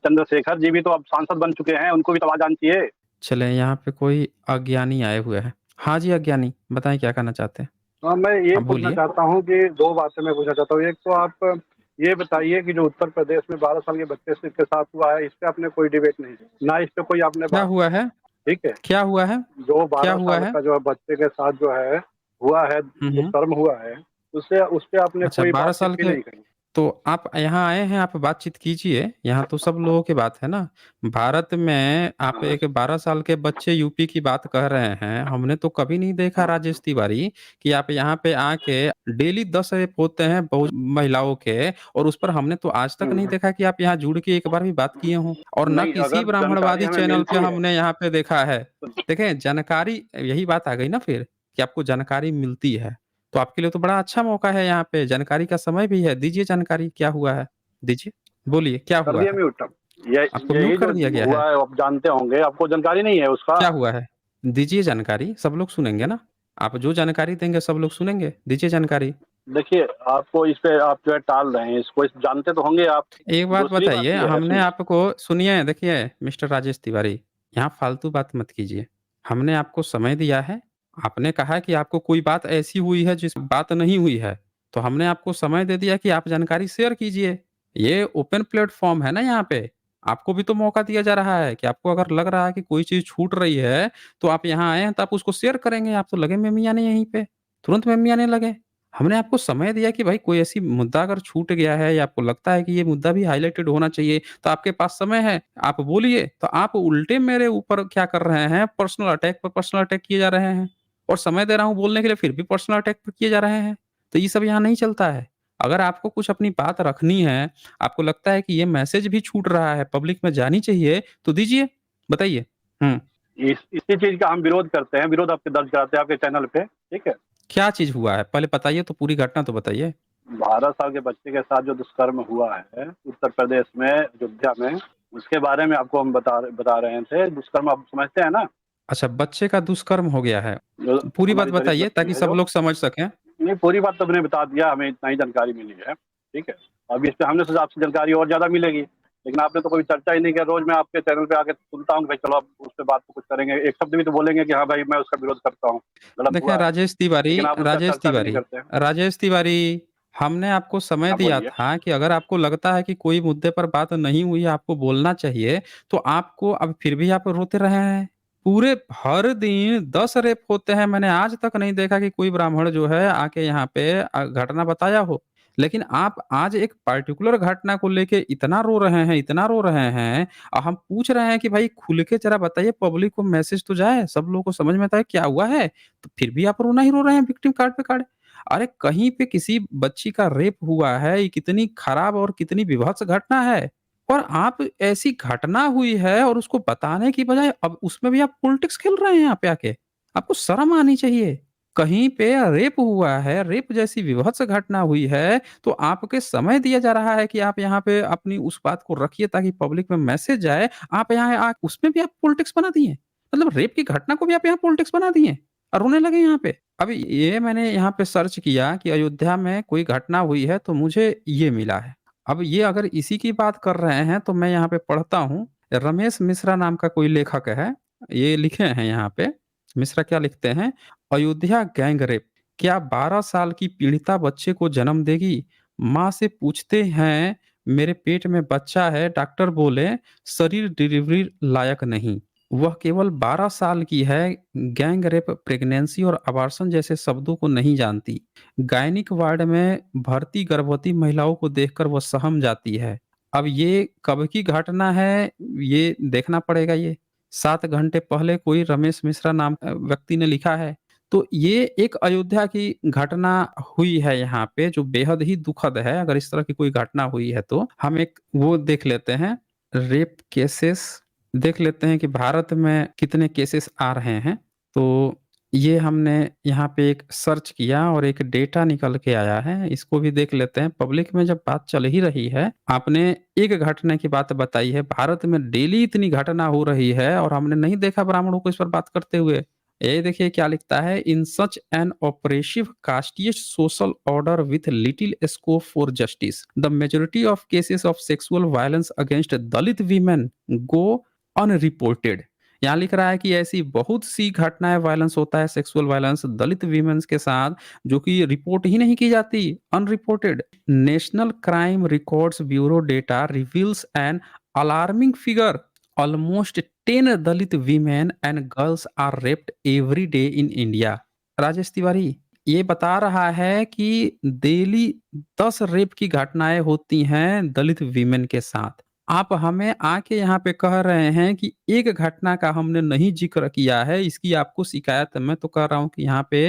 चंद्रशेखर जी भी तो अब सांसद बन चुके हैं, उनको भी तो आवाज़ आनी चाहिए। चलें, यहाँ पे कोई अज्ञानी आए हुए हैं। हाँ जी, अज्ञानी, बताएँ क्या कहना चाहते हैं? हाँ, मैं ये आप पूछना बोलिए। चाहता हूँ कि 2 बातें मैं पूछना चाहता हूँ। एक तो आप ये बताइए कि जो उत्तर प्रदेश में 12 साल के बच्चे से के साथ हुआ है, इस पे आपने कोई डिबेट नहीं की, ना इस पे कोई आपने क्या बात हुआ की, है? ठीक है? क्या हुआ है? जो क्या 12 हुआ साल है? का जो है बच्चे के साथ जो है हुआ है, हुँ, हुँ। दुष्कर्म हुआ है, उस पे आपने अच्छा, कोई 12 बातचीत साल क्यों के नहीं करी? तो आप यहाँ आए हैं, आप बातचीत कीजिए, यहाँ तो सब लोगों की बात है ना। भारत में आप हाँ, एक 12 साल के बच्चे यूपी की बात कह रहे हैं, हमने तो कभी नहीं देखा हाँ, राजेश तिवारी कि आप यहाँ पे आके डेली 10 रेप होते हैं बहु महिलाओं के और उस पर हमने तो आज तक नहीं हुँ। देखा कि आप यहाँ जुड़ के एक बार भी बात किए हों और ना नहीं, किसी अगर जानकारी ब्राह्मणवादी हमें चैनल पे मिलती है हमने यहाँ पे देखा है। देखें, जानकारी यही बात आ गई ना फिर कि आपको जानकारी मिलती है। तो आपके लिए तो बड़ा अच्छा मौका है यहाँ पे, जानकारी का समय भी है, दीजिए जानकारी क्या हुआ है? दीजिए, बोलिए क्या कर हुआ दिया है? म्यूट अब। ये आपको यही म्यूट जो कर दिया गया है? हुआ है आप जानते होंगे, आपको जानकारी नहीं है उसका? क्या हुआ है? दीजिए जानकारी, सब लोग सुनेंगे ना। आप जो जानकारी देंगे सब लोग सुनेंगे, दीजिए जानकारी। देखिए, आपको इस पे आप जो है टाल रहे हैं इसको, इस जानते तो होंगे आप। एक बात दूसरी बात बताइए, ये है हमने सुनिए आपको सुनिए देखिए मिस्टर राजेश तिवारी, यहाँ फालतू बात मत कीजिए। हमने आपको समय दिया है, आपने कहा कि आपको कोई बात ऐसी हुई है जिस बात नहीं हुई है, तो हमने आपको समय दे दिया कि आप जानकारी शेयर कीजिए। ये ओपन प्लेटफ़ॉर्म है ना यहाँ पे, आपको भी तो मौका दिया जा रहा है कि आपको अगर लग रहा है कि कोई चीज़ छूट रही है, तो आप यहाँ आए हैं तो आप उसको शेयर करेंगे, आप तो लगे में मियाँ नहीं यहीं पे, तुरंत में मियाँ नहीं लगे। हमने आपको समय दिया कि भाई कोई ऐसी मुद्दा अगर छूट गया है या आपको लगता है कि ये मुद्दा भी हाइलाइटेड होना चाहिए, तो आपके पास समय है, आप बोलिए। तो आप उल्टे मेरे ऊपर क्या कर रहे हैं, पर्सनल अटैक पर पर्सनल अटैक किए जा रहे हैं और समय दे रहा हूँ बोलने के लिए फिर भी पर्सनल अटैक पे किए जा रहे हैं। तो ये सब यहाँ नहीं चलता है। अगर आपको कुछ अपनी बात रखनी है, आपको लगता है कि ये मैसेज भी छूट रहा है, पब्लिक में जानी चाहिए, तो दीजिए, बताइए। हुँ, इसी चीज़ का हम विरोध करते हैं, विरोध आपके दर्ज कराते हैं आपके चैनल पे, ठीक है? क्या चीज़ हुआ है? पहले बताइए तो पूरी घटना तो बताइए। 12 साल के बच्चे के साथ जो दुष्कर्म हुआ है उत्तर प्रदेश में, अयोध्या में, उसके बारे में आपको हम बता रहे थे। दुष्कर्म आप समझते हैं ना? अच्छा, बच्चे का दुष्कर्म हो गया है। जो पूरी बात हमारी दलित बताइए बच्ची ताकि है सब जो, लोग समझ सकें। नहीं पूरी बात तो मैंने बता दिया, हमें इतना ही जानकारी मिली है, ठीक है? अब इस पे हमने सोचा आपसे जानकारी और ज़्यादा मिलेगी, लेकिन आपने तो कोई चर्चा ही नहीं किया। रोज़ मैं आपके चैनल पे आके सुनता हूँ कि भाई चलो अब उस पे बात तो कुछ करेंगे। एक शब्द भी तो बोलेंगे कि हाँ भाई मैं उसका विरोध करता हूँ, गलत देखें हुआ है, लेकिन आप उसका चर्चा भी नहीं करते हैं। राजेश तिवारी, हमने आपको समय हाँ, दिया बोलिए। था कि अगर आपको लगता है कि कोई मुद्दे पर बात नहीं हुई है, आपको बोलना चाहिए, तो आपको अब फिर भी आप रोते रहे हैं। पूरे हर दिन 10 रेप होते हैं, मैंने आज तक नहीं देखा कि कोई ब्राह्मण जो है आके यहाँ पे घटना बताया हो। लेकिन आप आज एक पर्टिकुलर घटना को लेके इतना रो रहे हैं, इतना रो रहे हैं हम पूछ रहे हैं कि भाई खुल के ज़रा बताइए, पब्लिक को मैसेज तो जाए, सब लोगों को समझ में आता है क्या हुआ है? तो फिर भी आप रोना ही रो रहे हैं विक्टिम कार्ड पे कार्ड। अरे कहीं पे किसी बच्ची का रेप हुआ है, ये कितनी खराब और कितनी विभत्स घटना है। और आप ऐसी घटना हुई है और उसको बताने की बजाय अब उसमें भी आप पॉलिटिक्स खेल रहे हैं यहाँ पे आके। आपको शर्म आनी चाहिए। कहीं पे रेप हुआ है, रेप जैसी विभत्स घटना हुई है, तो आपके समय दिया जा रहा है कि आप यहाँ पे अपनी उस बात को रखिए ताकि पब्लिक में मैसेज जाए। आप यहाँ उसमें भी आप पॉलिटिक्स बना दिए। मतलब रेप की घटना को भी आप यहाँ पॉलिटिक्स बना दिए और रोने लगे यहाँ पे। अभी ये मैंने यहाँ पे सर्च किया कि अयोध्या में कोई घटना हुई है तो मुझे ये मिला है। अब ये अगर इसी की बात कर रहे हैं तो मैं यहाँ पे पढ़ता हूँ, रमेश मिश्रा नाम का कोई लेखक है, ये लिखे हैं यहाँ पे, मिश्रा क्या लिखते हैं, अयोध्या गैंग रेप, क्या 12 साल की पीड़िता बच्चे को जन्म देगी? माँ से पूछते हैं, मेरे पेट में बच्चा है, डॉक्टर बोले शरीर डिलीवरी लायक नहीं। वह केवल 12 साल की है, गैंग रेप, प्रेगनेंसी और अबॉर्शन जैसे शब्दों को नहीं जानती। गायनिक वार्ड में भर्ती गर्भवती महिलाओं को देखकर वह सहम जाती है। अब ये कब की घटना है, ये देखना पड़ेगा ये। 7 घंटे पहले कोई रमेश मिश्रा नाम व्यक्ति ने लिखा है। तो ये एक अयोध्या की घटना हुई है यहाँ पे जो बेहद ही दुखद है, अगर इस तरह की कोई घटना हुई है तो। हम एक वो देख लेते हैं, रेप केसेस देख लेते हैं कि भारत में कितने केसेस आ रहे हैं। तो ये हमने यहाँ पे एक सर्च किया और एक डेटा निकल के आया है, इसको भी देख लेते हैं। पब्लिक में जब बात चल ही रही है, आपने एक घटना की बात बताई है, भारत में डेली इतनी घटना हो रही है और हमने नहीं देखा ब्राह्मणों को इस पर बात करते हुए। ये देखिए क्या लिखता है, in such an oppressive casteist social order with little scope for justice the majority of cases of sexual violence against Dalit women go unreported. यहाँ लिख रहा है कि ऐसी बहुत सी घटनाएं वायलेंस होता है, सेक्सुअल वायलेंस दलित वीमेंस के साथ, जो कि रिपोर्ट ही नहीं की जाती, unreported. National crime records bureau data reveals an alarming figure, almost 10 Dalit women and girls are raped every day in India। Rajesh Tiwari ये बता रहा है कि डेली 10 रेप की घटनाएं होती हैं दलित वीमेन के साथ। आप हमें आके यहाँ पे कह रहे हैं कि एक घटना का हमने नहीं जिक्र किया है, इसकी आपको शिकायत है। मैं तो कह रहा हूँ कि यहाँ पे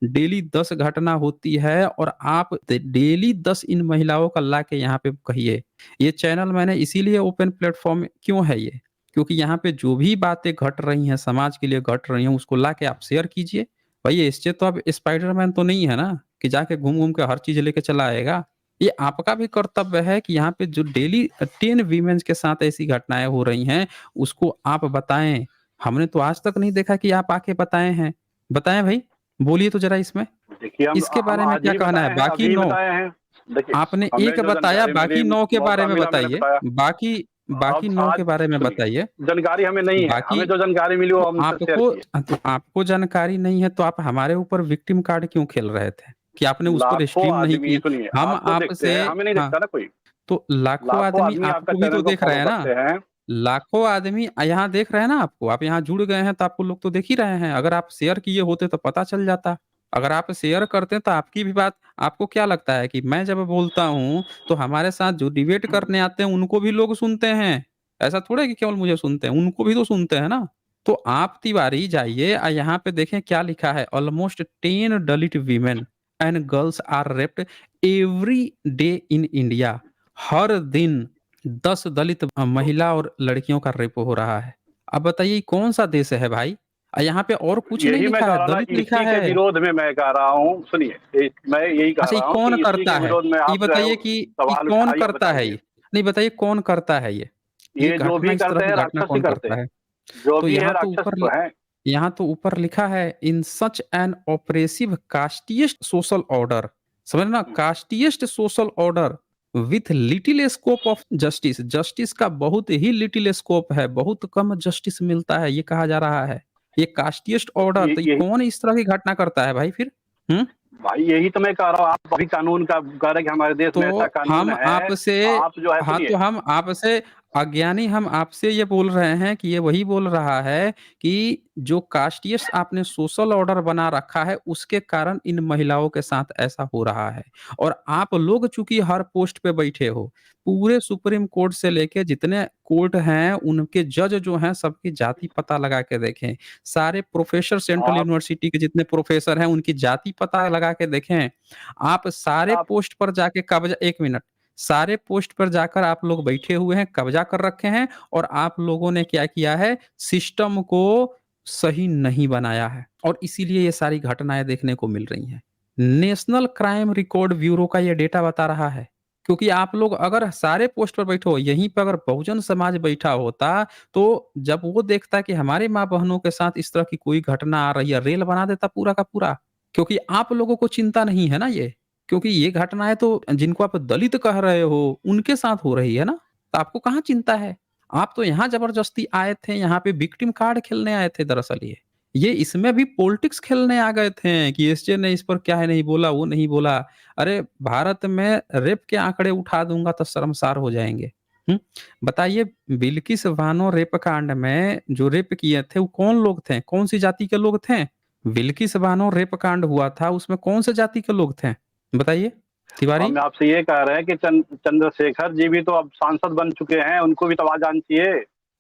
डेली 10 घटना होती है और आप डेली 10 इन महिलाओं का ला के यहाँ पे कहिए। ये चैनल मैंने इसीलिए ओपन प्लेटफॉर्म क्यों है ये, क्योंकि यहाँ पे जो भी बातें घट रही हैं, समाज के लिए घट रही हैं, उसको लाके आप शेयर कीजिए। भई इससे तो अब स्पाइडरमैन तो नहीं है ना कि जाके घूम-घूम के हर चीज़ लेके चला आएगा। ये आपका भी कर्तव्य है कि यहाँ पे जो डेली 10 वीमेन्स के साथ ऐसी घटनाएँ हो रही हैं, उसको आप बताएँ। हमने तो आज तक नहीं देखा कि आप आके बताए हैं। बताएँ भई, बोलिए तो ज़रा इसमें। देखिए इसके हम बारे में आज क्या ही कहना है? बताए हैं, बाकी अभी 9 बताए हैं। देखिए, आपने हमें एक जो बताया, जानकारी बाकी मिली, 9 के बारे मौका में मिला मैंने बताइए। बताया। बाकी अब 9 आज के बारे में सुनिए, बताइए। जानकारी हमें नहीं है, बाकी हमें जो जानकारी मिली वो तो हमसे शेयर आपको की है। तो आपको जानकारी नहीं है तो आप हमारे ऊपर विक्टिम कार्ड क्यों खेल रहे थे? कि आपने उस पर लाखों स्ट्रीम नहीं आदमी की। सुनिए, हम आप तो देखते आपसे हैं, हमें नहीं हाँ, देखता ना कोई। तो लाखों लाखों आदमी आदमी आपका आपको भी चैनल तो को देख रहे फॉलो हैं ना। करते हैं। लाखों आदमी यहाँ देख रहे हैं ना आपको। आप यहाँ जुड़ गए हैं तो आपको लोग तो देख ही रहे हैं। अगर आप शेयर किए होते तो पता चल जाता। अगर आप शेयर करते तो आपकी भी बात, आपको क्या लगता है कि मैं जब बोलता हूँ तो हमारे साथ जो डिबेट करने आते हैं उनको भी लोग सुनते हैं। ऐसा थोड़ा है कि केवल मुझे सुनते हैं, उनको भी तो सुनते हैं ना। तो आप तिवारी जाइए यहाँ पे देखें क्या लिखा है, almost 10 Dalit women and girls are raped every day in India. हर दिन 10 दलित महिला और लड़कियों का रेप हो रहा है। अब बताइए कौन सा देश है भाई? यहाँ पे और कुछ नहीं यही मैं लिखा कह है, रहा ना, दलित लिखा इसी के है। विरोध में मैं कह रहा हूँ, सुनिए, मैं यही कह अच्छा ये रहा हूँ कौन कि इसी करता के है? विरोध में ये आप जो है बताइए वो कि सवाल कौन उठाइए और करता है बताइए। ये? नहीं बताइए कौन करता है ये? ये ये जो घटना भी इस तरह करते की हैं घटना राक्षस ही कौन करते करता हैं, है? जो तो भी है राक्षस तो है। यहाँ तो ऊपर लिखा है in such an oppressive casteist social order. समझ ना, casteist social order with little scope of justice. Justice का बहुत ही लिटिल स्कोप है, बहुत कम जस्टिस मिलता है, ये कहा जा रहा है। ये कास्टिएस्ट तो ऑर्डर, तो ये यही कौन इस तरह की घटना करता है भाई फिर? हम्म। भाई, यही तो मैं कह रहा हूँ, आप अभी कानून का कह रहे हैं कि हमारे देश में ऐसा तो कानून हम है। आपसे आप जो है हाँ, सुनिए, तो हम आपसे अज्ञानी, हम आपसे ये बोल रहे हैं कि ये वही बोल रहा है कि जो कास्टियस आपने सोशल ऑर्डर बना रखा है, उसके कारण इन महिलाओं के साथ ऐसा हो रहा है। और आप लोग चूँकि हर पोस्ट पे बैठे हो, पूरे सुप्रीम कोर्ट से लेके जितने कोर्ट हैं, उनके जज जो हैं, सबकी जाति पता लगा के देखें। सारे प्रोफ़ेसर सेंट्रल आप यूनिवर्सिटी के जितने प्रोफ़ेसर हैं, उनकी जाति पता लगा के देखें। आप सारे आप पोस्ट पर जाके कब्ज़ा 1 मिनट, सारे पोस्ट पर जाकर आप लोग बैठे हुए हैं, कब्ज़ा कर रखे हैं और आप लोगों ने क्या किया है, सिस्टम को सही नहीं बनाया है और इसीलिए ये सारी घटनाएँ देखने को मिल रही हैं। नेशनल क्राइम रिकॉर्ड ब्यूरो का ये डेटा बता रहा है, क्योंकि आप लोग अगर सारे पोस्ट पर बैठे हो, यहीं पे अगर बहुजन समाज बैठा होता, तो जब वो देखता कि हमारे माँ-बहनों के साथ इस तरह की कोई घटना आ रही है, रेल बना देता पूरा का पूरा। क्योंकि आप लोगों को चिंता नहीं है ना ये, क्योंकि ये घटनाएँ तो जिनको आप दलित कह रहे हो, उनके साथ हो रही है ना, तो आपको कहाँ चिंता है? आप तो यहाँ ज़बरदस्ती आए थे, यहाँ पे विक्टिम कार्ड खेलने आए थे दरअसल ये। ये इसमें भी पॉलिटिक्स खेलने आ गए थे कि एसजे ने इस पर क्या है नहीं बोला, वो नहीं बोला। अरे! भारत में रेप के आंकड़े उठा दूँगा तो शर्मसार हो जाएँगे। हुँ? बताइए बिल्किस बानो रेप कांड में जो रेप किए थे, वो कौन लोग थे? कौन-सी जाति के लोग थे? बिल्किस बानो रेप कांड हुआ था, उसमें कौन से जाति के लोग थे? बताइए, तिवारी? हम आपसे ये कह रहे हैं कि चंद्रशेखर जी भी तो अब सांसद बन चुके हैं, उनको भी तो आवाज़ आनी चाहिए।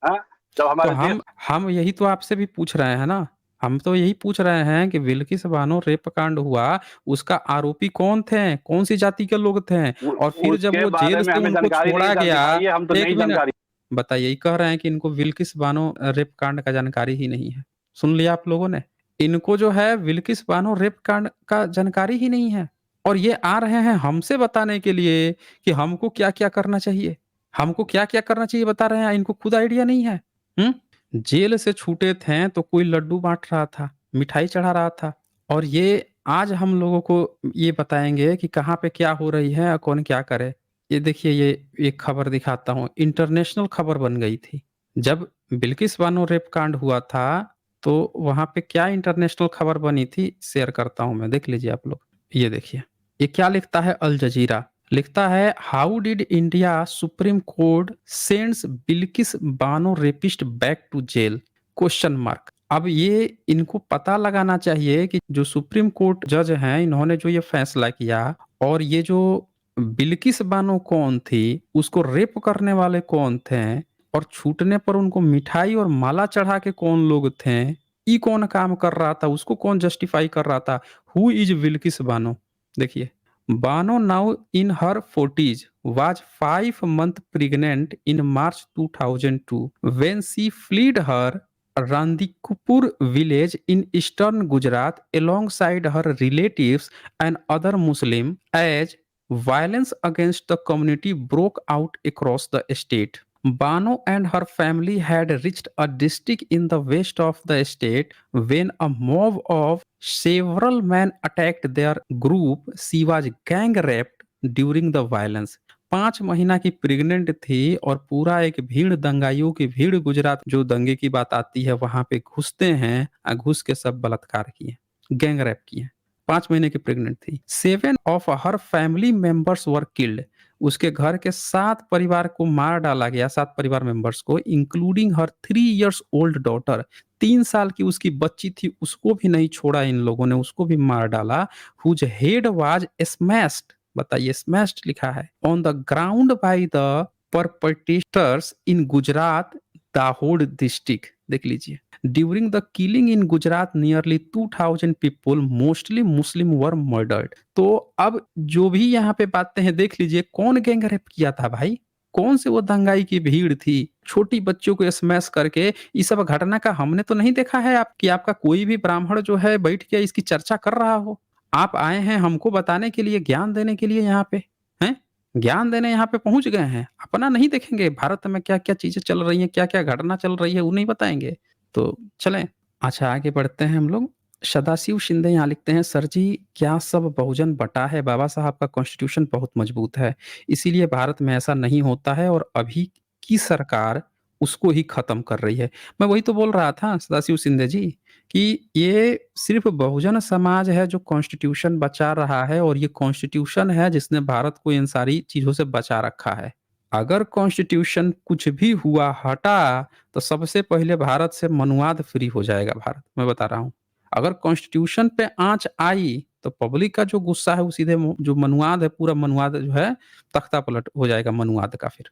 हाँ? जब तो हमारे देश हम यही तो आपसे भी पूछ रहे हैं ना। हम तो यही पूछ रहे हैं कि बिल्किस बानो रेप कांड हुआ, उसका आरोपी कौन थे? कौन-सी जाति के लोग थे? उ और फिर जब उसके वो बारे जेल में से हमें उनको जानकारी नहीं छोड़ा दर्ज गया, भाई है, हम तो 1 नहीं मिनट जानकारी। बताइए, ये कह रहे हैं कि इनको बिल्किस बानो रेप कांड का जानकारी ही नहीं है। सुन लिया आप लोगों ने? इनको जो है बिल्किस बानो रेप कांड का जानकारी ही नहीं है और ये आ रहे हैं हमसे बताने के लिए कि हमको क्या-क्या करना चाहिए। हमको क्या-क्या करना चाहिए बता रहे हैं, इनको खुद आइडिया नहीं है। हुँ? जेल से छूटे थे तो कोई लड्डू बाँट रहा था। मिठाई चढ़ा रहा था। और ये आज हम लोगों को ये बताएँगे कि कहाँ पे क्या हो रही है और कौन क्या करे। ये देखिए ये एक खबर दिखाता हूँ, इंटरनेशनल खबर बन गई थी। जब बिल्किस बानो रेप कांड हुआ था, तो वहाँ पे क्या इंटरनेशनल खबर बनी थी, शेयर करता हूँ मैं, देख लीजिए आप लोग। ये देखिए, ये क्या लिखता है अल जज़ीरा, लिखता है how did India Supreme Court sends Bilkis Bano rapist back to jail? Question mark. अब ये इनको पता लगाना चाहिए कि जो सुप्रीम कोर्ट जज हैं, इन्होंने जो ये फैसला किया और ये जो बिल्किस बानो कौन थी, उसको रेप करने वाले कौन थे और छूटने पर उनको मिठाई और माला चढ़ा के कौन लोग थे, ये कौन काम कर रहा था, उसको कौन जस्टिफाई कर रहा था? Who is Bilkis Bano? देखिए, Bano now in her 40s was 5 months pregnant in March 2002 when she fled her Randikpur village in eastern Gujarat alongside her relatives and other Muslims as violence against the community broke out across the state. Bano and her family had reached a district in the west of the state when a mob of several men attacked their group. She was gang raped during the violence. 5 महीना की pregnant थी और पूरा एक भीड़ दंगाइयों की भीड़ गुजरात जो दंगे की बात आती है वहां पे घुसते हैं घुस के सब बलात्कार किए, गैंग रैप किए। 5 महीने की प्रेग्नेंट थी। 7 of her family members were killed. उसके घर के 7 परिवार को मार डाला गया, 7 परिवार मेंबर्स को, इंक्लूडिंग हर 3 इयर्स ओल्ड डॉटर। 3 साल की उसकी बच्ची थी, उसको भी नहीं छोड़ा इन लोगों ने, उसको भी मार डाला। हुज हेड वाज स्मैश्ड, बताइए स्मैश्ड लिखा है, on the ground by the perpetrators in Gujarat Dahod district. देख लीजिए, during the killing in Gujarat nearly 2000 people mostly Muslim were murdered. तो अब जो भी यहाँ पे बातें हैं देख लीजिए, कौन गैंग रेप किया था भाई, कौन से वो दंगाई की भीड़ थी, छोटी बच्चों को स्मैश करके। इस सब घटना का हमने तो नहीं देखा है आप कि आपका कोई भी ब्राह्मण जो है बैठ के इसकी चर्चा कर रहा हो। आप आए हैं हमको बताने के लिए, ज्ञान देने के लिए यहाँ पे, हैं? ज्ञान देने यहाँ पे पहुँच गए हैं, अपना नहीं देखेंगे, भारत में क्या-क्या चीज़ें चल रही हैं, क्या-क्या घटना चल रही है, वो नहीं बताएँगे। तो चलें, अच्छा आगे बढ़ते हैं हम लोग। सदाशिव शिंदे यहाँ लिखते हैं, सर जी क्या सब बहुजन बँटा है? बाबा साहब का कॉन्स्टिट्यूशन बहुत मजबूत है, इसीलिए भारत में ऐसा नहीं होता है और अभी की सरकार उसको ही खत्म कर रही है। मैं वही तो बोल रहा था सदाशिव शिंदे जी कि ये सिर्फ़ बहुजन समाज है जो कॉन्स्टिट्यूशन बचा रहा है और ये कॉन्स्टिट्यूशन है जिसने भारत को इन सारी चीज़ों से बचा रखा है। अगर कॉन्स्टिट्यूशन कुछ भी हुआ, हटा, तो सबसे पहले भारत से मनुवाद फ्री हो जाएगा भारत, मैं बता रहा हूँ। अगर कॉन्स्टिट्यूशन पे आँच आई, तो पब्लिक का जो गुस्सा है वो सीधे जो मनुवाद है, पूरा मनुवाद जो है तख्ता पलट हो जाएगा मनुवाद का फिर।